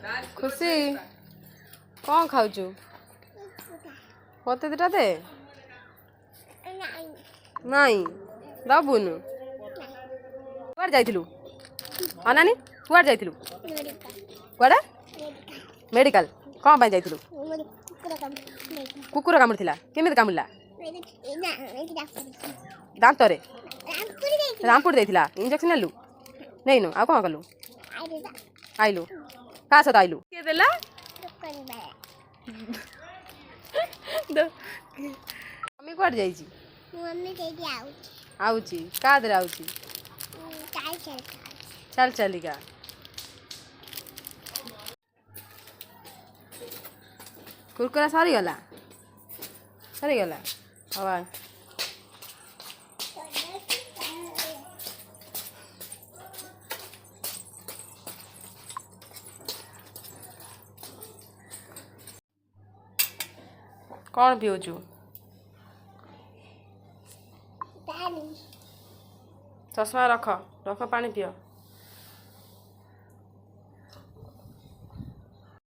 खुशी कौन खाऊचु मत दिटा दे नहीं दबुनु कुआड़ जाइथिलु अनानी कुआड़ जाइथिलु कुआड़े मेडिकल कौन पाई जाइथिलु कुकुर कामुड़िथिला केमिति कामुड़िला दांतरे रामपुर देइथिला इंजेक्शन नेलु नहीं नु आ कौन कलु आइलु का सत आइलु के देला मम्मी कुआड़ जाइछि मम्मी देदी आउची का दरे आउची चल चलिका कुरकुरा सारी गला हवा कौन पिऊचु चश्मा रख पानी पियो